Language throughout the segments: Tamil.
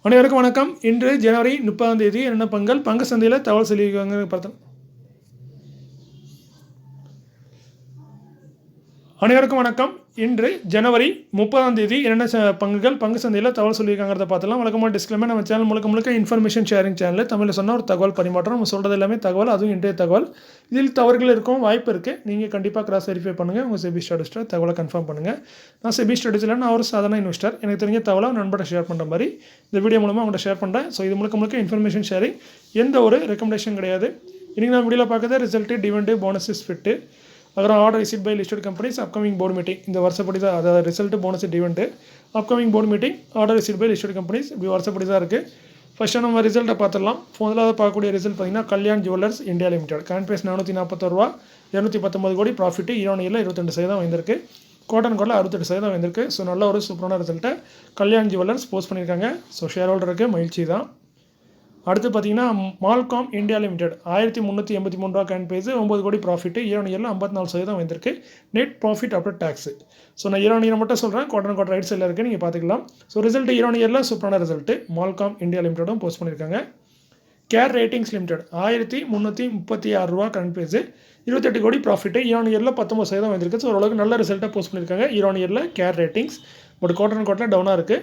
அனைவருக்கும் வணக்கம். இன்று ஜனவரி 30ஆம் தேதி என்ன பங்கு சந்தையில் தகவல் சொல்லியிருக்காங்க பார்த்தோம். அனைவருக்கும் வணக்கம். இன்று ஜனவரி 30ஆம் தேதி என்னென்ன பங்கு சந்தையில் தகவல் சொல்லியிருக்காங்கிறத பார்த்தலாம். வழக்கமாக டிஸ்க்ளைமர், நம்ம சேனல் முழுக்க இன்ஃபர்மேஷன் ஷேரிங் சேனல். தமிழில் சொன்னால் ஒரு தகவல் பரிமாற்றம். நம்ம சொல்கிறது எல்லாமே தகவல், அதுவும் இன்றைய தகவல். இதில் தவறுகள் இருக்கும் வாய்ப்பு இருக்குது. நீங்கள் கண்டிப்பாக கிராஸ் வெரிஃபை பண்ணுங்கள். உங்கள் செபி ஸ்டடிஸ்ட்டை தகவலை கன்ஃபார்ம் பண்ணுங்கள். நான் செபி ஸ்டடிஸில் நான் ஒரு சாதாரண இன்வெஸ்டர். எனக்கு தெரிஞ்ச தகவலை நண்பர்கிட்ட ஷேர் பண்ணுற மாதிரி இந்த வீடியோ மூலமாக அவங்கள்ட்ட ஷேர் பண்ணுறேன். ஸோ இது முழுக்க இன்ஃபர்மேஷன் ஷேரிங், எந்த ஒரு ரெக்கமெண்டேஷன் கிடையாது. இன்றைக்கி நான் வீடியோவில் பார்க்குறது ரிசல்ட்டு, டிவிடெண்ட், போனஸஸ், ஃபிட்டு, அப்புறம் order receive by listed companies, upcoming board meeting. இந்த வருஷப்படி தான், அதாவது result, bonus, dividend, upcoming board meeting, order receive by listed companies, இப்படி வருஷப்படி தான் இருக்குது. ஃபஸ்ட்டு நம்ம ரிசல்ட்டை பார்த்துடலாம். முதலாவது பார்க்கக்கூடிய ரிசல்ட் பார்த்திங்கன்னா கல்யாண் ஜுவல்லர்ஸ் இந்தியா லிமிடெட். கான்பிஎஸ் 440 ரூபா, 219 கோடி ப்ராஃபிட்டு. ஈரோனியில் 22% வந்திருக்கு. கோட்டன் கோட்டில் 68% வந்திருக்கு. ஸோ நல்ல ஒரு சூப்பரான ரிசல்ட்டை கல்யாண் ஜுவல்லர்ஸ் போஸ்ட் பண்ணியிருக்காங்க. ஸோ ஷேர் ஹோல்டருக்கு மகிழ்ச்சி தான். அடுத்து பார்த்தீங்கன்னா மால்காம் இந்தியா லிமிடெட் 1383 ரூபா கான்பிஎஸ், 9 கோடி ப்ராஃபிட்டு. ஈரோனியில் 54% வந்திருக்கு. Net profit after tax. So நான் ஈரோனியில் மட்டும் சொல்கிறேன், கோட்டன் ரைட் சைடில் இருக்குது, நீங்கள் பார்த்துக்கலாம். ஸோ ரிசல்ட்டு ஈரோனியில் சூப்பரான ரிசல்ட்டு மால்காம் இந்தியா லிமிடெடும் போஸ்ட் பண்ணியிருக்காங்க. கேர் ரேட்டிங்ஸ் லிமிடெட் 1336 ரூபா கான்பிஎஸ், 28 கோடி ப்ராஃபிட்டு. ஈரோனியில் 19% வந்திருக்கு. ஸோ ஓரளவுக்கு நல்ல ரிசல்ட்டாக போஸ்ட் பண்ணியிருக்காங்க ஈரோனியில் கேர் ரேட்டிங்ஸ். பட் கோட்டன் டவுனாக இருக்குது.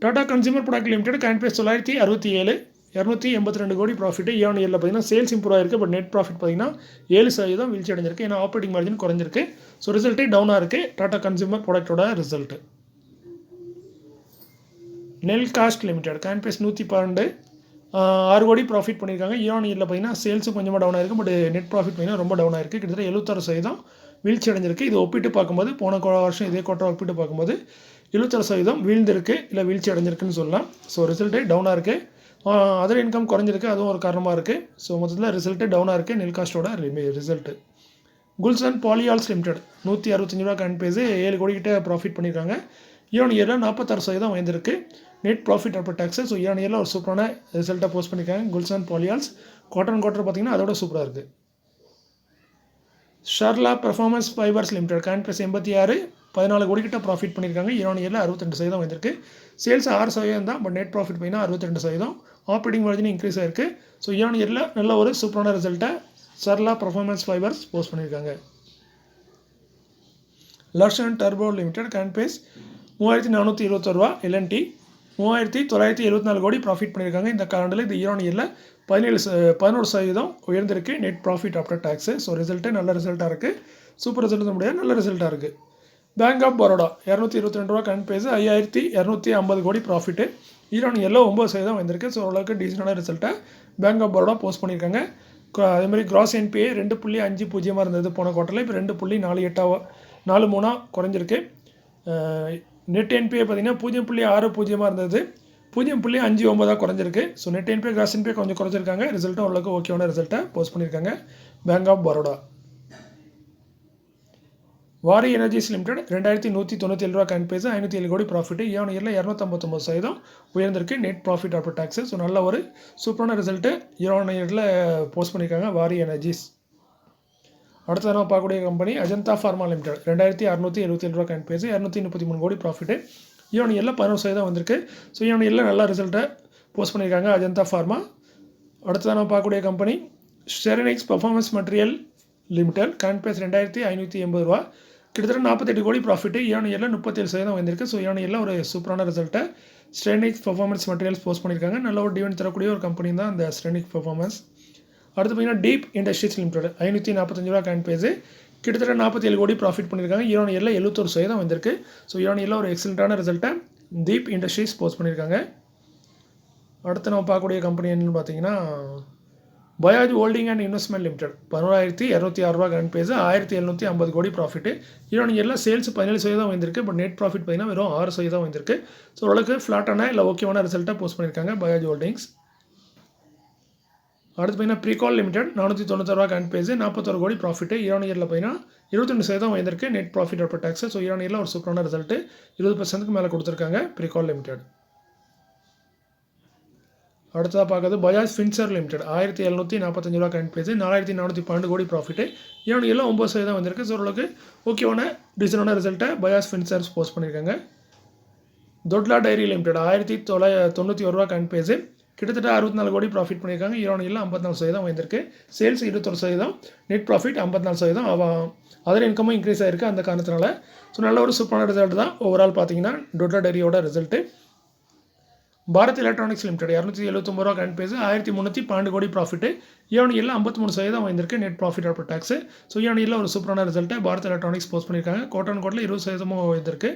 டாடா கன்சியூமர் ப்ராடக்ட் லிமிடெட் கான்பிஎஸ் 967, 282 கோடி ப்ராஃபிட்டு. ஈரோனியில் பார்த்தீங்கன்னா சேல்ஸ் இம்ப்ரூவ் ஆயிருக்கு. பட் நெட் ப்ராஃபிட் பார்த்தீங்கன்னா 7% வீழ்ச்சி அடைஞ்சிருக்கு. ஏன்னா ஆப்ரேட்டிங் மார்ஜின் குறைஞ்சிருக்கு. ஸோ ரிசல்ட்டே டவுனாக இருக்குது டாடா கன்சியூமர் ப்ராடக்டோட ரிசல்ட்டு. நெல் காஸ்ட் லிமிடெட் கான்பிஎஸ் 112, 6 கோடி ப்ராஃபிட் பண்ணியிருக்காங்க. ஈரோனியில் பார்த்தீங்கன்னா சேல்ஸும் கொஞ்சமாக டவுன் ஆயிருக்கு. பட் நெட் ப்ராஃபிட் பார்த்தீங்கன்னா ரொம்ப டவுன் ஆயிருக்கு. கிட்டத்தட்ட 76% வீழ்ச்சி அடைஞ்சிருக்கு. இது ஒப்பிட்டு பார்க்கும்போது போன வருஷம் இதே குவார்ட்டர் ஒப்பிட்டு பார்க்கும்போது 76% வீழ்ந்திருக்கு, இல்லை வீழ்ச்சி அடைஞ்சிருக்குன்னு சொல்லலாம். ஸோ ரிசல்ட்டே டவுனாக இருக்குது. அதர் இன்கம் குறைஞ்சிருக்கு, அதுவும் ஒரு காரணமாக இருக்குது. ஸோ மொத்தத்தில் ரிசல்ட்டே டவுனாக இருக்குது நெல் காஸ்ட்டோட ரிசல்ட்டு. குல்சன் பாலியால்ஸ் லிமிடெட் 165 ரூபா கான்பிஎஸ், 7 கோடிக்கிட்ட ப்ராஃபிட் பண்ணியிருக்காங்க. ஈரோனியில் 46% வந்திருக்கு. Net profit after tax. So ஈரோனியில் ஒரு சூப்பரான ரிசல்ட்டை போஸ்ட் பண்ணியிருக்காங்க குல்சன் பாலியால்ஸ். குவார்ட்டர் பார்த்தீங்கன்னா அதோட சூப்பராக இருக்குது. ஷர்லா பெர்ஃபார்மன்ஸ் ஃபைபர்ஸ் லிமிடெட் கான்பிஎஸ் 86, 14 கோடிக்கிட்ட ப்ராஃபிட் பண்ணியிருக்காங்க. ஈரோனியில் 62% வந்திருக்கு. சேல்ஸ் 6% தான். பட் நெட் ப்ராஃபிட் பார்த்தீங்கன்னா 62%. ஆப்ரேட்டிங் மார்ஜின் இன்க்ரீஸ் ஆயிருக்கு. ஸோ ஈரோனியில் நல்ல ஒரு சூப்பரான ரிசல்ட்டை ஷர்லா பெர்ஃபார்மன்ஸ் ஃபைபர்ஸ் போஸ்ட் பண்ணியிருக்காங்க. லர்சன் டர்போ லிமிடெட் கான்பிஎஸ் 3421 ரூபா, எல்என்டி 3974 கோடி ப்ராஃபிட் பண்ணியிருக்காங்க. இந்த காலண்டில் இது ஈரோனியில் 11% உயர்ந்திருக்கு net profit after tax. So result நல்ல ரிசல்ட்டாக இருக்குது. சூப்பர் ரிசல்ட் முடியாது, நல்ல ரிசல்ட்டாக இருக்குது. பேங்க் ஆஃப் பரோடா 222 ரூபா கான்பிஎஸ், 5250 கோடி ப்ராஃபிட்டு. ஈரோனியில் 9% வந்திருக்கு. ஸோ ஓரளவுக்கு டீசெண்டான ரிசல்ட்டை பேங்க் ஆஃப் பரோடா போஸ்ட் பண்ணியிருக்காங்க. அதேமாதிரி கிராஸ் என்பிஏ 2.50 இருந்தது போன குவார்ட்டரில், இப்போ 2.4843 குறைஞ்சிருக்கு. நெட் என்பிஏ பார்த்தீங்கன்னா 0.60 இருந்தது, 0.59 குறைஞ்சிருக்கு. So net NBA cross NBA கொஞ்சம் குறைஞ்சிருக்காங்க. ரிசல்ட்டும் ஓரளவுக்கு ஓகேவான ரிசல்ட்டை போஸ்ட் பண்ணியிருக்காங்க பேங்க் ஆஃப் பரோடா. வாரி எனர்ஜிஸ் லிமிடெட் 2197 ரூபா கான்பிஎஸ், 507 கோடி ப்ராஃபிட்டு. ஈரோனியில் 259% உயர்ந்திருக்கு net profit after tax. So நல்ல ஒரு சூப்பரான ரிசல்ட்டு ஈரோனியில் போஸ்ட் பண்ணியிருக்காங்க வாரி எனர்ஜிஸ். அடுத்த நம்ம பார்க்கக்கூடிய கம்பெனி அஜந்தா ஃபார்மா லிமிடெட் 2677 ரூபா கான்பிஎஸ், 233 கோடி ப்ராஃபிட்டு. ஈரோனியில் 11% வந்திருக்கு. ஸோ ஈரோனியில் நல்ல ரிசல்ட்டை போஸ்ட் பண்ணியிருக்காங்க அஜந்தா ஃபார்மா. அடுத்ததான் நம்ம பார்க்கக்கூடிய கம்பெனி ஸ்டெரினிக்ஸ் பெர்ஃபார்மன்ஸ் மெட்டீரியல் லிமிடெட் கான்பிஎஸ் 2580 ரூபா, கிட்டத்தட்ட 48 கோடி ப்ராஃபிட்டு. ஈரோனியில் 37% வந்திருக்கு. ஸோ ஈரோனியில் ஒரு சூப்பரான ரிசல்ட்டை ஸ்டெரினிக்ஸ் பெர்ஃபார்மன்ஸ் மெட்டீரியல்ஸ் போஸ்ட் பண்ணியிருக்காங்க. நல்ல ஒரு டிவிடெண்ட் தரக்கூடிய ஒரு கம்பெனி தான் அந்த ஸ்டெரினிக்ஸ் பெர்ஃபார்மன்ஸ். அடுத்து பார்த்தீங்கன்னா டீப் இண்டஸ்ட்ரீஸ் லிமிடெட் 545 ரூபா கான்பிஎஸ், கிட்டத்தட்ட 47 கோடி ப்ராஃபிட் பண்ணியிருக்காங்க. ஈரோனியில் 71% வந்திருக்கு. ஸோ ஈரோனியில் ஒரு எக்ஸலண்ட்டான ரிசல்ட்டை டீப் இண்டஸ்ட்ரீஸ் போஸ்ட் பண்ணியிருக்காங்க. அடுத்து நம்ம பார்க்கக்கூடிய கம்பெனி என்னென்னு பார்த்தீங்கன்னா பயாஜ் ஹோல்டிங் அண்ட் இன்வெஸ்ட்மெண்ட் லிமிடெட் 11206 ரூபா கான்பிஎஸ், 1750 கோடி ப்ராஃபிட்டு. ஈரோனியில் சேல்ஸ் 17% வந்திருக்கு. பட் நெட் ப்ராஃபிட் பார்த்தீங்கன்னா வெறும் 6% வந்திருக்கு. ஸோ ஓரளவுக்கு ஃப்ளாட்டான இல்லை ஓகேவான ரிசல்ட்டை போஸ்ட் பண்ணியிருக்காங்க பயாஜ் ஹோல்டிங்ஸ். அடுத்து பார்த்தீங்கன்னா ப்ரீகால் லிமிடெட் 490 ரூபா கான்பிஎஸ், 41 கோடி ப்ராஃபிட்டு. ஈரோனியில் பார்த்தீங்கன்னா 22% வந்திருக்கு net profit after tax. So ஈரோனியில் ஒரு சூப்பரான ரிசல்ட்டு 20% மேலே கொடுத்துருக்காங்க ப்ரீகால் லிமிடெட். அடுத்ததாக பார்க்குறது பஜாஜ் ஃபின்சர் லிமிடெட் 1745 ரூபா கான்பிஎஸ், 4412 கோடி ப்ராஃபிட்டு. ஈரோனியில் 9% வந்திருக்கு. ஸோ ஓரளவுக்கு ஓகேவான டீசெண்டான ரிசல்ட்டை பஜாஜ் ஃபின்சர்ஸ் போஸ்ட் பண்ணியிருக்காங்க. தொட்லா டைரி லிமிடெட் 1991 ரூபா கரண்ட் பேஸு, கிட்டத்தட்ட 64 கோடி ப்ராஃபிட் பண்ணியிருக்காங்க. இயர்ஆன்-இயரில் 54% வந்திருக்கு. Sales 21%, net profit 54%. அதர் இன்கமும் இன்க்ரீஸ் ஆகிருக்கு அந்த காரணத்தினால. ஸோ நல்ல ஒரு சூப்பரான ரிசல்ட் தான் ஓவரால் பார்த்தீங்கன்னா தொட்லா டைரியோட ரிசல்ட்டு. பாரத் எலக்ட்ரானிக்ஸ் லிமிடெட் 279 ரூபா கரண்ட் பேஸு, 1312 கோடி ப்ராஃபிட்டு, இயர்ஆன்-இயரில் 53% வந்திருக்கு. Net profit after tax. So இயர்ஆன்-இயரில் ஒரு சூப்பரான ரிசல்ட்டு பாரத் எலக்ட்ரானிக்ஸ் போஸ்ட் பண்ணியிருக்காங்க. கோட்டான் 20% வந்திருக்கு.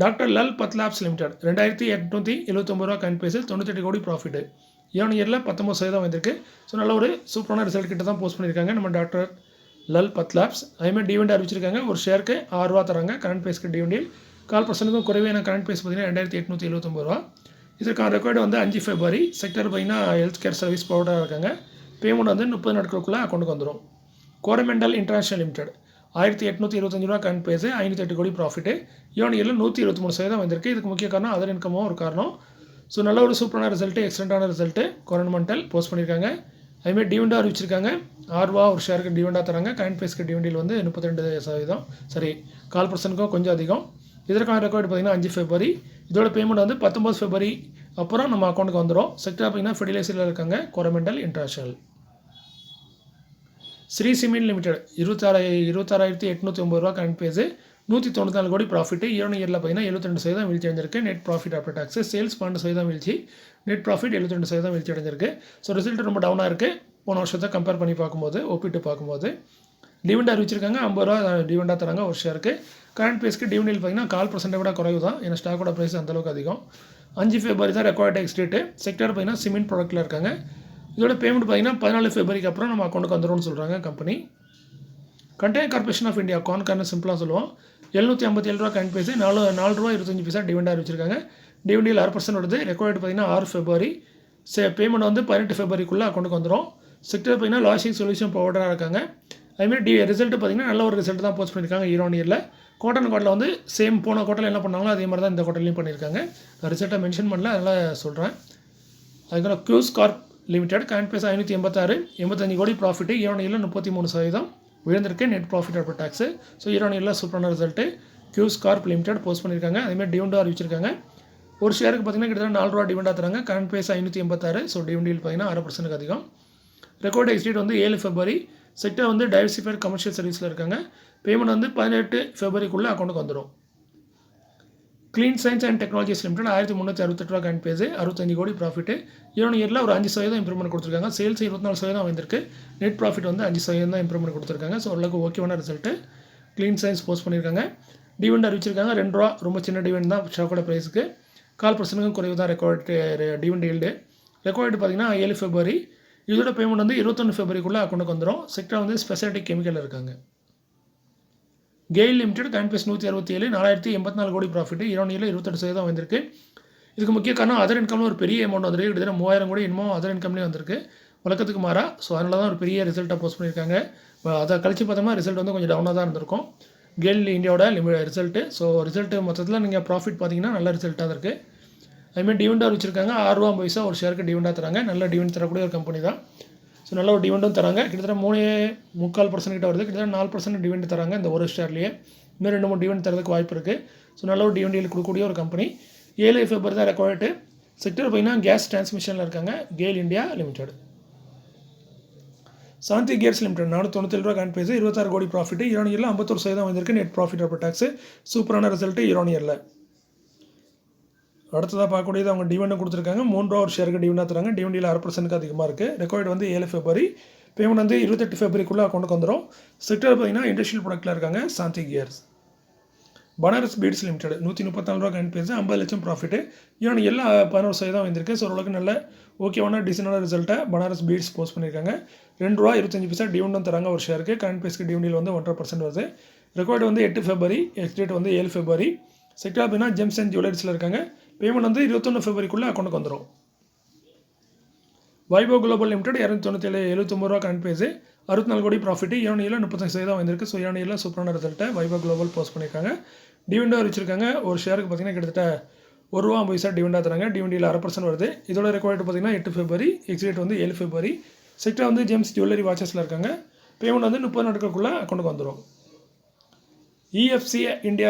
டாக்டர் லல் பத்லாப்ஸ் லிமிடெட் 2879 ரூபா கரண்ட் பேஸு, 98 கோடி ப்ராஃபிட்டு, இயர்ஆன்-இயரில் 19% வந்திருக்கு. ஸோ நல்ல ஒரு சூப்பரான ரிசல்ட் கிட்ட தான் போஸ்ட் பண்ணியிருக்காங்க நம்ம டாக்டர் லல் பத்லாப்ஸ். அதேமாதிரி டிவிடெண்ட் அறிவிச்சிருக்காங்க. ஒரு ஷேருக்கு 6 ரூபா தராங்க. கரண்ட் பேஸ்க்கு டிவிடெண்ட் 4% குறைவான கரண்ட் பேஸ் பார்த்தீங்கன்னா 2879 ரூபா. இதற்கான ரெக்கார்டு வந்து 5 February. செக்டர் பார்த்தீங்கன்னா ஹெல்த் கேர் சர்வீஸ் ப்ரொவைடராக இருக்காங்க. பேமெண்ட் வந்து 30 நாட்களுக்குள்ளே அக்கௌண்ட்டுக்கு வந்துடும். கோரமெண்டல் இன்டர்நேஷனல் லிமிடெட் 1825 ரூபா கரண்ட் பேஸு, 508 கோடி ப்ராஃபிட்டு, இயர்ஆன்-இயரில் 123% வந்திருக்கு. இதுக்கு முக்கிய காரணம் அதர் இன்கமும் ஒரு காரணம். ஸோ நல்ல ஒரு சூப்பரான ரிசல்ட்டு, எக்ஸலண்ட்டான ரிசல்ட்டு கோரமெண்டல் போஸ்ட் பண்ணியிருக்காங்க. அதுமாதிரி டிவிடெண்ட் அறிவிச்சிருக்காங்க. 6 ரூபா ஒரு ஷேருக்கு டிவிடெண்டாக தராங்க. கரண்ட் பேஸ்க்கு டிவிடெண்ட் வந்து 32%, சரி 4%க்கும் கொஞ்சம் அதிகம். இதற்கான ரெக்கார்டு பார்த்தீங்கன்னா 5 February. இதோட பேமெண்ட் வந்து 19 February அப்புறம் நம்ம அக்கௌண்ட்டுக்கு வந்துடும். செக்டர் பார்த்தீங்கன்னா ஃபெர்டிலைசரில் இருக்காங்க Coromandel International. Shree Cement Limited 26,809 ரூபா கரண்ட் பேஸு, 194 கோடி ப்ராஃபிட்டு, இயர்ஆன்-இயரில் பார்த்தீங்கன்னா 72% வீழ்ச்சி அடைஞ்சிருக்கு. Net profit after tax. Sales 12% வீழ்ச்சி, நெட் ப்ராஃபிட் 72% வீழ்ச்சி அடைஞ்சிருக்கு. ஸோ ரிசல்ட் ரொம்ப டவுனாக இருக்குது போன வருஷத்தை கம்பேர் பண்ணி பார்க்கும்போது, ஒப்பிட்டு பார்க்கும்போது. டிவிடெண்ட் அறிவிச்சிருக்காங்க. 50 ரூபா டிவிடெண்டாக தராங்க ஒரு ஷேருக்கு. கரண்ட் பேஸ்க்கு டிவிடெண்ட் பார்த்தீங்கன்னா 4% விட குறைவு தான். ஏன்னா ஸ்டாக்கோட ப்ரைஸ் அந்தளவுக்கு அதிகம். 5 February தான் ரெக்கார்ட் டேக்ஸ் டேட்டு. செக்டர் பார்த்தீங்கன்னா சிமெண்ட் ப்ராடக்ட்டில் இருக்காங்க. இதோட பேமெண்ட் பார்த்தீங்கன்னா 14 February அப்புறம் நம்ம அக்கௌண்ட்டுக்கு வந்துடும்னு சொல்கிறாங்க company. Container corporation of India கான்கார்னு சிம்பிளாக சொல்லுவோம். 757 ரூபா கரண்ட் பேஸு, 4 ரூபா 25 டிவிடெண்ட் அறிவிச்சிருக்காங்க. டிவிடெண்டில் 6% வருது. ரெக்கார்டு பார்த்தீங்கன்னா 6 February. பேமெண்ட் வந்து 18 February அக்கௌண்ட்டுக்கு வந்துடும். செக்டர் பார்த்தீங்கன்னா லாஜிஸ்டிக் சொல்யூஷன் ப்ரொவைடராக இருக்காங்க. அதுமாதிரி ரிசல்ட்டு பார்த்தீங்கன்னா நல்ல ஒரு ரிசல்ட் தான் போஸ்ட் பண்ணியிருக்காங்க இயர்ஆன்-இயரில். கோட்டில் வந்து சேம் போன கோட்டில் என்ன பண்ணாங்களோ அதே மாதிரி தான் இந்த கோட்டிலையும் பண்ணியிருக்காங்க. ரிசல்ட்டை மென்ஷன் பண்ணல, அதனால் சொல்கிறேன். அதுக்கப்புறம் Quess corp limited current base 586, 85 கோடி ப்ராஃபிட்டு, இயர்ஆன்-இயரில் 33% விழுந்திருக்கு. Net profit after tax. So இயர்ஆன்-இயரில் சூப்பரான result Quess corp limited post பண்ணியிருக்காங்க. அதேமாதிரி டிவிடெண்ட் அறிவிச்சிருக்காங்க. ஒரு ஷேருக்கு பார்த்தீங்கன்னா கிட்டத்தட்ட 4 ரூபா டிவிடெண்டாக தராங்க. Current base 586. ஸோ டிவிடெண்ட் பார்த்தீங்கன்னா 6% அதிகம். ரெக்கார்ட் எக்ஸ்டேட் வந்து 7 February. செக்டர் வந்து டைவர்சிஃபைட் கமர்ஷியல் சர்வீஸில் இருக்காங்க. பேமெண்ட் வந்து 18 February அக்கௌண்ட்டுக்கு வந்துடும். Clean science and technologies limited 1368 ரூபா கரண்ட் பேஸு, 65 கோடி ப்ராஃபிட்டு, இயர்ஆன்-இயரில் ஒரு 5% இம்ப்ரூவ்மெண்ட் கொடுத்துருக்காங்க. சேல்ஸ் 24% வந்திருக்கு. நெட் ப்ராஃபிட் வந்து 5% தான் இம்ப்ரூவ்மெண்ட் கொடுத்துருக்காங்க. ஸோ ஓரளவுக்கு ஓகேவான ரிசல்ட்டு க்ளீன் சயின்ஸ் போஸ்ட் பண்ணியிருக்காங்க. டிவிடெண்ட் அறிவிச்சிருக்காங்க. 2 ரூபா ரொம்ப சின்ன டிவிடெண்ட் தான் ஸ்டாக்கோட ப்ரைஸுக்கு. 4% குறைவு தான் ரெக்கார்டு டிவிடெண்ட் ஈல்டு. ரெக்கார்டு பார்த்தீங்கன்னா 7 February. இதோட பேமெண்ட் வந்து 21 February அக்கௌண்ட்டுக்கு வந்துடும். செக்டர் வந்து ஸ்பெஷாலிட்டி கெமிக்கல் இருக்காங்க. கெயில் லிமிடெட் கரண்ட் பேஸ் 167, 4084 கோடி ப்ராஃபிட்டு, இயர்ஆன்-இயரில் 28% வந்திருக்கு. இதுக்கு முக்கிய காரணம் அதர் இன்கம்ல ஒரு பெரிய அமௌண்ட் வந்திருக்கு. கிட்டத்தட்ட 3000 கோடி இன்னமும் அதர் இன்கம்லேயே வந்திருக்கு. வழக்கத்துக்கு மாறா. ஸோ அதனால தான் ஒரு பெரிய ரிசல்ட்டாக போஸ்ட் பண்ணியிருக்காங்க. அதை கழிச்சு பார்த்தோம்னா ரிசல்ட் வந்து கொஞ்சம் டவுனாக தான் இருந்திருக்கும் கெயில் இந்தியாவோட ரிசல்ட்டு. ஸோ ரிசல்ட்டு மொத்தத்தில் நீங்கள் ப்ராஃபிட் பார்த்தீங்கன்னா நல்ல ரிசல்ட்டாக தான் இருக்குது. அதுமாதிரி டிவிடெண்ட் வச்சுருக்காங்க. 6 ரூபா 50 ஒரு ஷேருக்கு டிவிடெண்டாக தராங்க. நல்ல டிவிடெண்ட் தரக்கூடிய ஒரு கம்பெனி தான். ஸோ நல்ல ஒரு டிவிடெண்டும் தராங்க. கிட்டத்தட்ட 3.25% கிட்ட வருது. கிட்டத்தட்ட 4% டிவிடெண்ட் தராங்க இந்த ஒரு ஷேர்லேயே. இன்னும் 2-3 டிவிடெண்ட் தரதுக்கு வாய்ப்பு இருக்குது. ஸோ நல்ல ஒரு டிவிடெண்ட் கொடுக்கக்கூடிய ஒரு கம்பெனி. 7 February தான் ரெக்கார்டு. செக்டர் பார்த்தீங்கன்னா கேஸ் டிரான்ஸ்மிஷனில் இருக்காங்க. GAIL India limited. Shanthi gears limited 497 ரூபா கரண்ட் பேஸு, 26 கோடி ப்ராஃபிட்டு, இயர்ஆன்-இயரில் 51% வந்திருக்கு. Net profit after tax. சூப்பரான ரிசல்ட்டு இயர்ஆன்-இயரில். அடுத்ததாக பார்க்கக்கூடியது அவங்க டிவிடெண்ட் கொடுத்துருக்காங்க. 3 ரூபா ஒரு ஷேருக்கு டிவிடெண்டாக தராங்க. டிவிடெண்டில் 6% அதிகமாக இருக்குது. ரெக்கார்டு வந்து 7 February. பேமெண்ட் வந்து 28 February அக்கௌண்ட்டுக்கு வந்துடும். செக்டர் பார்த்தீங்கன்னா இண்டஸ்ட்ரியல் ப்ராடக்ட்டில் இருக்காங்க. சாந்தி கியர்ஸ். பனாரஸ் பீட்ஸ் லிமிடெட் 134 ரூபா கரண்ட் பேஸு, 50 லட்சம் ப்ராஃபிட்டு, இயர்ஆன்-இயரில் 11% வந்திருக்கு. ஸோ ஓரளவுக்கு நல்ல ஓகேவான டீசெண்டான ரிசல்ட்டை பனாரஸ் பீட்ஸ் போஸ்ட் பண்ணியிருக்காங்க. 2 ரூபா 25 டிவிடெண்ட் தராங்க ஒரு ஷேருக்கு. கரண்ட் பேஸ்க்கு டிவிடெண்டில் வந்து 1.5% வருது. ரெக்கார்டு வந்து 8 February. எக்ஸ்டேட் வந்து 7 February. செக்டர் அப்படின்னா ஜெம்ஸ் அண்ட் ஜுவல்லரிஸில் இருக்காங்க. பேமெண்ட் வந்து 21 February அக்கௌண்ட்டுக்கு வந்துடும். வைபவ் குளோபல் லிமிடெட் 279 ரூபா கரண்ட் பேஸு, 64 கோடி ப்ராஃபிட்டு, இயர்ஆன்-இயரில் 35% வந்திருக்கு. ஸோ இயர்ஆன்-இயரில் சூப்பரான ரிசல்ட்டை வைபவ் குளோபல் போஸ்ட் பண்ணியிருக்காங்க. டிவிடெண்ட் வச்சிருக்காங்க. ஒரு ஷேருக்கு பார்த்தீங்கன்னா கிட்டத்தட்ட 1 ரூபா 50 டிவிடெண்டாக தராங்க. டிவிடெண்டில் 6% வருது. இதோட ரெக்கார்டு பார்த்தீங்கன்னா 8 February. எக்ஸிட் வந்து 7 February. செக்டர் வந்து ஜெம்ஸ் ஜுவல்லரி வாட்சஸில் இருக்காங்க. பேமெண்ட் வந்து 30 நாட்களுக்குள்ளே அக்கௌண்ட்டுக்கு வந்துடும். EFC India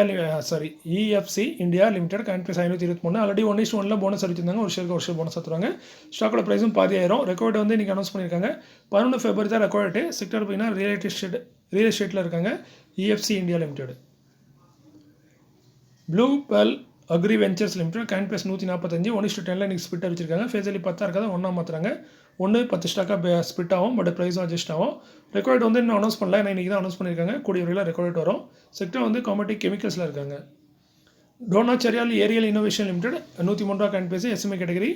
limited coin price 523. Already 1:1 bonus அறிவிச்சிருந்தாங்க. ஒரு ஷேருக்கு போனஸ் தருவாங்க. ஸ்டாக்கோட ப்ரைஸும் பாதி ஆயிரும். ரெக்கார்டு வந்து இன்றைக்கி அனௌன்ஸ் பண்ணியிருக்காங்க. 11 ஃபெப்ரவரி தான் ரெக்கார்டு. செக்டர் பார்த்தீங்கன்னா ரியல் எஸ்டேட்டில் இருக்காங்க. EFC India limited. Blue bell agri ventures limited coin price 145. 1:10 இன்றைக்கி ஸ்பிட் அறிவிச்சிருக்காங்க. ஃபேஸ் வேல்யூ 10 இருக்காது, 1 மாற்றுறாங்க. 10 ஸ்டாக்காக ஸ்பிட் ஆகும், பட் ப்ரைஸும் அட்ஜஸ்ட் ஆகும். ரெக்கார்டு வந்து இன்னும் அனௌன்ஸ் பண்ணல, ஏன்னா இன்றைக்கி தான் அனௌன்ஸ் பண்ணியிருக்காங்க. கூடிய வரையில் ரெக்கார்டு வரும். செக்டர் வந்து காமோடிட்டி கெமிக்கல்ஸில் இருக்காங்க. டோனாச்சரியால் aerial innovation limited 103 coin price SMA category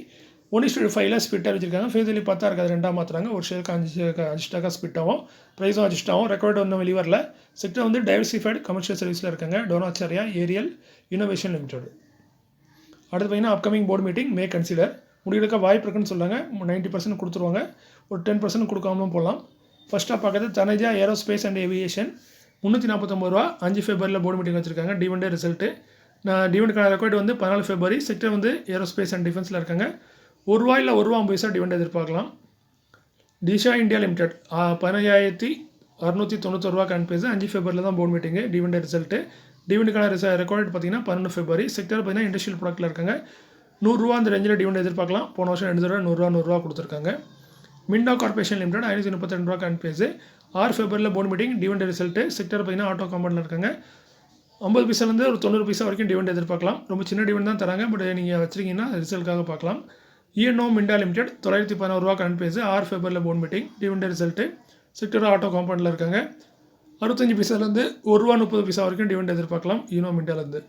1:5 split அறிவிச்சிருக்காங்க. ஃபேஸ் வேல்யூ 10 இருக்காது, 2 மாற்றுறாங்க. ஒரு ஷேருக்கு 5 ஸ்டாக்காக ஸ்பிட் ஆகும், ப்ரைஸும் அட்ஜஸ்ட் ஆகும். ரெக்கார்டு ஒன்றும் வெளியே வரல. செக்டர் வந்து டைவர்சிஃபைடு கமர்ஷியல் சர்வீஸில் இருக்காங்க. டோனாச்சரியா ஏரியல் இனோவேஷன் லிமிடெட். அடுத்து பார்த்தீங்கன்னா அப்கமிங் போர்டு மீட்டிங் மே கன்சிடர். முடிவெடுக்க வாய்ப்பு இருக்குன்னு சொல்கிறாங்க. 90% கொடுத்துருவாங்க, ஒரு 10% கொடுக்காமலும் போகலாம். ஃபஸ்ட்டாக பார்க்குறது தனேஜா ஏரோஸ்பேஸ் அண்ட் ஏவியேஷன் 349 ரூபா. 5 ஃபெப்ரவரியில் போர்டு மீட்டிங் வச்சுருக்காங்க. டிவிடெண்ட் ரிசல்ட்டு டிவிடெண்ட்கான ரெக்கார்டு வந்து 14 ஃபெப்ரவரி. செக்டர் வந்து ஏரோஸ்பேஸ் அண்ட் டிஃபென்ஸில் இருக்காங்க. ₹1 இல்லை ₹1.50 டிவிடெண்ட் எதிர்பார்க்கலாம். டிஷா இந்தியா லிமிடெட் 15,691 ரூபா காயின் ப்ரைஸ். 5 ஃபெப்ரவரியில் தான் போர்டு மீட்டிங்கு. டிவிடெண்ட் ரிசல்ட்டு டிவிடெண்ட்கான ரெக்கார்டு பார்த்தீங்கன்னா 11 ஃபெப்ரவரி. செக்டர் பார்த்தீங்கன்னா இண்டஸ்ட்ரியல் ப்ராடக்ட்டில் இருக்காங்க. ₹100 அந்த ரேஞ்சில் டிவிடெண்ட் எதிர்பார்க்கலாம். போன வருஷம் 2 தடவை ₹100 கொடுத்துருக்காங்க. மிண்டா கார்பரேஷன் லிமிடெட் 532 ரூபா காயின் ப்ரைஸ். 6 ஃபெப்ரவரியில் board meeting. Dividend result sector பார்த்தீங்கன்னா ஆட்டோ காம்பவுண்டில் இருக்காங்க. 50 பைசாலேருந்து ஒரு 90 பைசா வரைக்கும் டிவிடெண்ட் எதிர்பார்க்கலாம். ரொம்ப சின்ன டிவிடெண்ட் தான் தராங்க, பட் நீங்கள் வச்சிருக்கீங்கன்னா ரிசல்ட்டுக்காக பார்க்கலாம். ENO மிண்டா லிமிடெட் 911 ரூபா காயின் ப்ரைஸ். 6 ஃபெப்ரவரியில் board meeting. Dividend result sector auto காம்பவுண்டில் இருக்காங்க. 65 பைசாலேருந்து ₹1.30 வரைக்கும் டிவிடெண்ட் எதிர்பார்க்கலாம். ENO மிண்டாலேருந்து.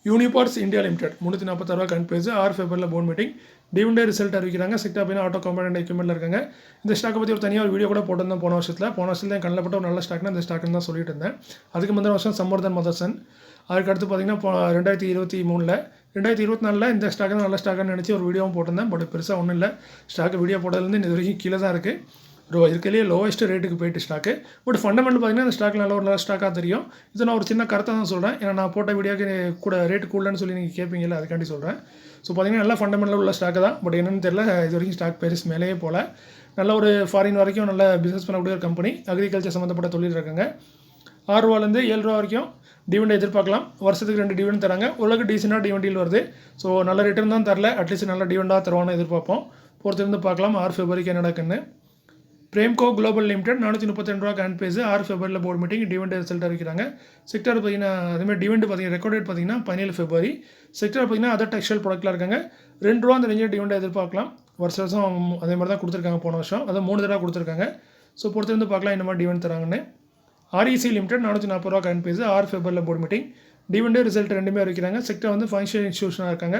யூனிபார்ட்ஸ் இந்தியா லிமிடெட் 346 ரூபா காயின் ப்ரைஸ். 6 ஃபெப்ரவரியில் போர்டு மீட்டிங். டிவிடெண்ட் ரிசல்ட் அறிவிக்கிறாங்க. செக்டர் அப்படின்னா ஆட்டோ காம்பவுண்ட் அண்ட் எக்யூப்மெண்ட்டில் இருக்காங்க. இந்த ஸ்டாக்கை பற்றி ஒரு தனியாக ஒரு வீடியோ கூட போட்டிருந்தேன் போன வருஷத்தில் என் கண்ணில் பட்ட ஒரு நல்ல ஸ்டாக்னா இந்த ஸ்டாக்னு தான் சொல்லிட்டு இருந்தேன். அதுக்கு முந்தின வருஷம் சம்மர்தன் மதர்சன். அதுக்கு அடுத்து பார்த்தீங்கன்னா 2023 2024 இந்த ஸ்டாக் தான் நல்ல ஸ்டாக்னு நினச்சி ஒரு வீடியோவும் போட்டிருந்தேன். பட் பெருசாக ஒன்றும் இல்லை. ஸ்டாக்கு வீடியோ போட்டதுலேருந்து இது வரைக்கும் கீழே தான் இருக்குது. இருக்கிறதுலே லோவஸ்ட் ரேட்டுக்கு போயிட்டு ஸ்டாக்கு. பட் ஃபண்டமெண்டல் பார்த்தீங்கன்னா இந்த ஸ்டாக் நல்ல ஸ்டாக்காக தெரியும். இது நான் ஒரு சின்ன கருத்தை தான் சொல்கிறேன். ஏன்னா நான் போட்ட வீடியோக்கு கூட ரேட்டு கூடலன்னு சொல்லி நீங்கள் கேட்பீங்கல்ல, அதுக்காண்டி சொல்கிறேன். ஸோ பார்த்தீங்கன்னா நல்லா ஃபண்டமெண்டல் உள்ள ஸ்டாக்கு தான். பட் என்னென்னு தெரியல, இது வரைக்கும் ஸ்டாக் பெருசு மேலேயே போல். நல்ல ஒரு ஃபாரின் வரைக்கும் நல்ல பிஸ்னஸ் பண்ணக்கூடிய ஒரு கம்பெனி. அக்ரிகல்ச்சர் சம்மந்தப்பட்ட தொழில் இருக்காங்க. ₹6 7 ரூபா வரைக்கும் டிவிடெண்ட் எதிர்பார்க்கலாம். வருஷத்துக்கு 2 டிவிடெண்ட் தராங்க. ஓரளவுக்கு டீசெண்டாக டிவிடெண்ட் வருது. ஸோ நல்ல ரிட்டர்ன் தான் தரல, அட்லீஸ்ட் நல்ல டிவிடெண்டாக தருவான்னு எதிர்பார்ப்போம். பொறுத்திருந்து பார்க்கலாம் 6 ஃபெப்ரவரிக்கு என்ன நடக்குன்னு. பிரேம்கோ குளோபல் லிமிடெட் 432 ரூபா காயின் ப்ரைஸ். 6 ஃபெப்ரவரியில் போர்டு மீட்டிங். டிவிடெண்ட் ரிசல்ட் அறிவிக்கிறாங்க. செக்டர் பார்த்தீங்கன்னா அதேமாதிரி டிவிடெண்ட் பார்த்தீங்கன்னா ரெக்கார்டேட் பார்த்தீங்கன்னா 17 ஃபெப்ரவரி. செக்டர் பார்த்தீங்கன்னா அதர் டெக்ஸ்டைல் ப்ராடக்ட்டில் இருக்காங்க. ₹2 அந்த ரேஞ்சில் டிவிடெண்ட் எதிர்பார்க்கலாம். வருஷம் அதே மாதிரி தான் கொடுத்துருக்காங்க போன வருஷம். அதை 3 தடவை கொடுத்துருக்காங்க. ஸோ பொறுத்திருந்து பார்க்கலாம் என்ன மாதிரி டிவிடெண்ட் தராங்கன்னு. REC லிமிடெட் 440 ரூபா காயின் ப்ரைஸ். 6 ஃபெப்ரவரியில் போர்டு மீட்டிங். டிவிடெண்ட் ரிசல்ட் ரெண்டுமே அறிவிக்கிறாங்க. செக்டர் வந்து ஃபைனான்ஷியல் இன்ஸ்டியூஷனாக இருக்காங்க.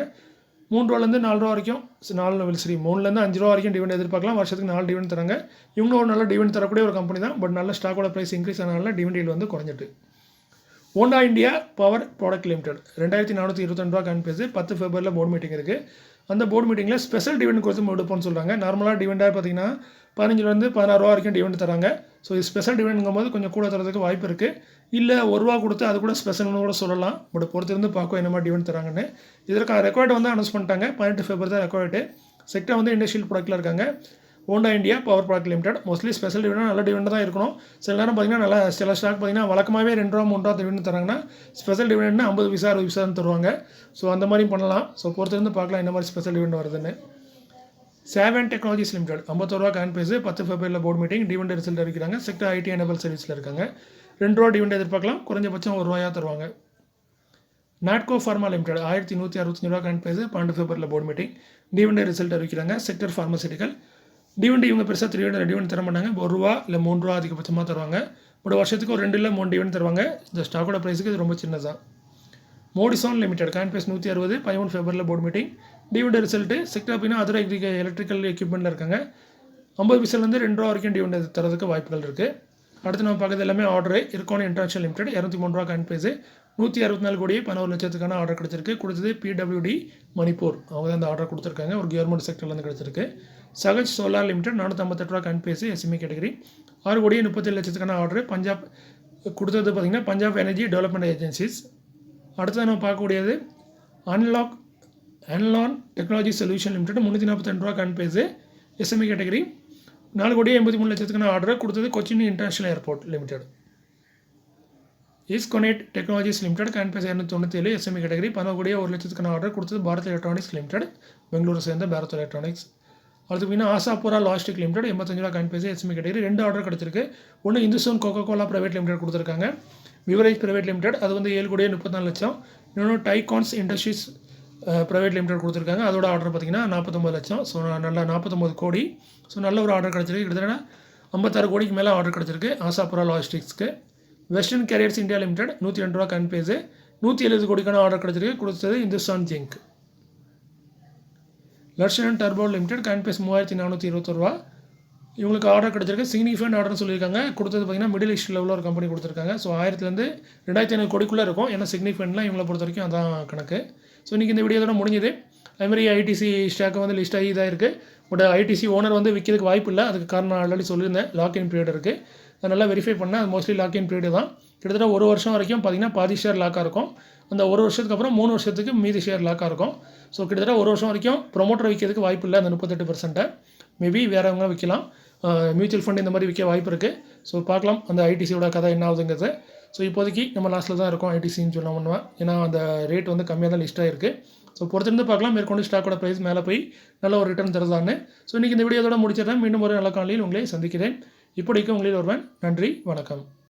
₹3 4 ரூபா வரைக்கும் 3 5 ரூபா வரைக்கும் டிவிடெண்ட் எதிர்பார்க்கலாம். வருஷத்துக்கு 4 டிவிடெண்ட் தராங்க. இவங்க ஒரு நல்ல டிவிடெண்ட் தரக்கூடிய ஒரு கம்பெனி தான். பட் நல்ல ஸ்டாக்கோட ப்ரைஸ் இன்க்ரீஸ் ஆனால டிவிடெண்ட் வந்து குறைஞ்சிட்டு. Honda India power product limited 2422 ரூபா காயின் ப்ரைஸ். 10 ஃபெப்ரவரியில் போர்டு மீட்டிங் இருக்குது. அந்த போர்டு மீட்டிங்கில் ஸ்பெஷல் டிவிடெண்ட் கொடுத்து எடுப்போம்னு சொல்கிறாங்க. நார்மலாக டிவிடெண்டாக பார்த்தீங்கன்னா 15 16 ரூபா வரைக்கும் டிவிடெண்ட் தராங்க. ஸோ இது ஸ்பெஷல் டிவிடெண்ட்ங்கும்போது கொஞ்சம் கூட தரதுக்கு வாய்ப்பு இருக்குது. இல்லை ₹1 கொடுத்து அது கூட ஸ்பெஷல்னு கூட சொல்லலாம். பட் பொறுத்திருந்து பார்க்கும் என்ன மாதிரி டிவிடெண்ட் தராங்கன்னு. இதற்கான ரெக்கார்டு வந்து அனௌன்ஸ் பண்ணிட்டாங்க. 18 ஃபெப்ரவரி தான் ரெக்கார்டு. செக்டர் வந்து இண்டஸ்ட்ரியல் ப்ராடக்ட்டில் இருக்காங்க. Honda India power product limited mostly special dividend நல்ல டிவிடெண்ட் தான் இருக்கணும். சில நேரம் பார்த்தீங்கன்னா நல்லா சில ஸ்டாக் பார்த்தீங்கன்னா வழக்கமாகவே ₹2 3 டிவிடெண்ட் தராங்கன்னா ஸ்பெஷல் டிவிடெண்ட்னா 50 பைசா 60 பைசா தருவாங்க. ஸோ அந்த மாதிரியும் பண்ணலாம். ஸோ பொறுத்திருந்து பார்க்கலாம் என்ன மாதிரி ஸ்பெஷல் டிவிடெண்ட் வருதுன்னு. சேவன் டெக்னாலஜிஸ் லிமிடெட் 51 ரூபா காயின் ப்ரைஸ். 10 ஃபெப்ரவரியில் போர்டு மீட்டிங். டிவிடெண்ட் ரிசல்ட் அறிவிக்கிறாங்க. செக்டர் IT எனபிள் சர்வீஸில் இருக்காங்க. ₹2 டிவிடெண்ட் எதிர்பார்க்கலாம். குறைஞ்சபட்சம் ₹1 தருவாங்க. நாட்கோ ஃபார்மா லிமிடெட் 1165 ரூபா காயின் ப்ரைஸ். 12 ஃபெப்ரவரியில் போர்டு மீட்டிங். டிவிடெண்ட் ரிசல்ட் அறிவிக்கிறாங்க. Sector pharmaceutical. டிவிடெண்ட் இவங்க பெருசாக டிவிடெண்ட் தர மாட்டாங்க. ₹1 இல்லை ₹3 அதிகபட்சமாக தருவாங்க. பட் வருஷத்துக்கு ஒரு 2 இல்லை 3 டிவிடெண்ட் தருவாங்க. இந்த ஸ்டாக்கோட ப்ரைஸுக்கு இது ரொம்ப சின்னதான். Modison limited coin price 160. 13 ஃபெப்ரவரியில் board meeting. Dividend result sector அப்படின்னா அதர் எலக்ட்ரிக்கல் எக்யூப்மெண்ட்டில் இருக்காங்க. 50 பைசாலேருந்து ₹2 வரைக்கும் டிவிடெண்ட் தரதுக்கு வாய்ப்புகள் இருக்குது. அடுத்து நம்ம பார்க்குறது எல்லாமே ஆர்டரு. இருக்கோன் இன்டர்நேஷனல் லிமிடெட் 203 ரூபா காயின் ப்ரைஸ். 164 கோடியே 11 லட்சத்துக்கான ஆர்டர் கிடச்சிருக்கு. கொடுத்தது PWD மணிப்பூர், அவங்க தான் இந்த ஆர்டர் கொடுத்துருக்காங்க. ஒரு கவர்மெண்ட் செக்டர்லேருந்து கிடச்சிருக்கு. சகஜ் சோலார் லிமிடெட் 458 ரூபா காயின் ப்ரைஸ். SMA கேட்டகரி 6 கோடியே 37 லட்சத்துக்கான ஆர்டர். பஞ்சாப் கொடுத்தது பார்த்திங்கன்னா பஞ்சாப் எனர்ஜி டெவலப்மெண்ட் ஏஜென்சிஸ். அடுத்தது நம்ம பார்க்கக்கூடியது அன்லான் டெக்னாலஜி சொல்யூஷன் லிமிடெட் 342 ரூபா காயின் ப்ரைஸ். SMA கேட்டகரி 4 கோடியே 83 லட்சத்துக்கான ஆர்டர். கொடுத்தது கொச்சின் இன்டர்நேஷனல் ஏர்போர்ட் லிமிடெட். ஈஸ்கொனேட் டெக்னாலஜிஸ் லிமிடெட் கேன்பஸ் 297 எஸ்எம்இ கேட்டகரி 10 1 லட்சத்துக்கான ஆர்டர் கொடுத்தது பாரத் எலக்ட்ரானிக்ஸ் லிமிடெட் பெங்களூரை சேர்ந்த பாரத் எலக்ட்ரானிக்ஸ். அடுத்து பார்த்தீங்கன்னா ஆசாபுரா லாஜிஸ்டிக் லிமிடெட் 85 ரூபா கேன்பேஸ் எஸ்எம்இ கேட்டகரி 2 ஆர்டர் கிடச்சிருக்கு. ஒன்று Hindustan Coca Cola private limited கொடுத்துருக்காங்க. பிவரேஜ் பிரைவேட் லிமிடெட் அது வந்து 7,34 லட்சம். இன்னொன்று டைகான்ஸ் இண்டஸ்ட்ரீஸ் ப்ரைவேட் லிமிடெட் கொடுத்துருக்காங்க. அதோட ஆர்டர் பார்த்தீங்கன்னா 49 லட்சம். ஸோ நல்லா 49 கோடி. ஸோ நல்ல ஒரு ஆர்டர் கிடச்சிருக்கு. கிட்டத்தட்ட 56 கோடிக்கு மேலே ஆர்டர் கிடச்சிருக்கு ஆசாபுரா லாஜிஸ்டிக்ஸ்க்கு. வெஸ்டர்ன் கேரியர்ஸ் இந்தியா லிமிடெட் 102 ரூபா கேன்பேஸு 170 கோடிக்கான ஆர்டர் கிடச்சிருக்கு. கொடுத்தது இந்துஸ்தான் ஜிங்க். லர்ஷன் டர்போ லிமிடெட் கேன்பேஸ் 3421 ரூபா. இவங்களுக்கு ஆர்டர் கிடச்சிருக்கு. சிக்னிஃபிகண்ட் ஆர்டர்னு சொல்லியிருக்காங்க. கொடுத்தது பார்த்தீங்கன்னா மிடில் ஈஸ்ட் லெவலில் ஒரு கம்பெனி கொடுத்துருக்காங்க. ஸோ 1000 2500 கோடிக்குள்ளே இருக்கும். ஏன்னா சிக்னிஃபிகண்ட்லாம் இவங்களை பொறுத்த வரைக்கும் அதான் கணக்கு. ஸோ இன்றைக்கி இந்த வீடியோதோட முடிஞ்சது. அதுமாதிரி ஐடிசி ஸ்டாக்கு வந்து லிஸ்ட் ஆகி இதாக இருக்குது. பட் ஐடிசி ஓனர் வந்து விற்கிறதுக்கு வாய்ப்பு இல்லை. அதுக்கு காரணம் நான் ஆல்ரெடி சொல்லியிருந்தேன். லாக்இன் பீரியட் இருக்குது. அதை நல்லா வெரிஃபை பண்ணேன். அது மோஸ்ட்லி லாக்இன் பீரியட் தான். கிட்டத்தட்ட 1 வருஷம் வரைக்கும் பார்த்திங்கன்னா பாதி ஷேர் லாக்காக இருக்கும். அந்த 1 வருஷத்துக்கு அப்புறம் 3 வருஷத்துக்கு மீதி ஷேர் லாக்காக இருக்கும். ஸோ கிட்டத்தட்ட 1 வருஷம் வரைக்கும் ப்ரொமோட்டர் விற்கிறதுக்கு வாய்ப்பு இல்லை. அந்த 38% மேபி வேறவங்க விற்கலாம். மியூச்சுவல் ஃபண்ட் இந்த மாதிரி விற்க வாய்ப்பு இருக்குது. ஸோ பார்க்கலாம் அந்த ஐடிசியோட கதை என்ன ஆகுதுங்கிறது. ஸோ இப்போதைக்கு நம்ம லாஸ்ட்டில் தான் இருக்கோம் ஐடிசின்னு சொல்ல பண்ணுவேன். ஏன்னா அந்த ரேட் வந்து கம்மியாக தான் லிஸ்ட்டாக இருக்குது. ஸோ பொறுத்திருந்து பார்க்கலாம் மேற்கொண்டு ஸ்டாக்கோட ப்ரைஸ் மேலே போய் நல்ல ஒரு ரிட்டர்ன் தருதான்னு. ஸோ இன்றைக்கி இந்த வீடியோதோட முடிச்சிடறேன். மீண்டும் ஒரு நல்ல காலையில் உங்களை சந்திக்கிறேன். இப்படிக்கு உங்களில் ஒருவன். நன்றி, வணக்கம்.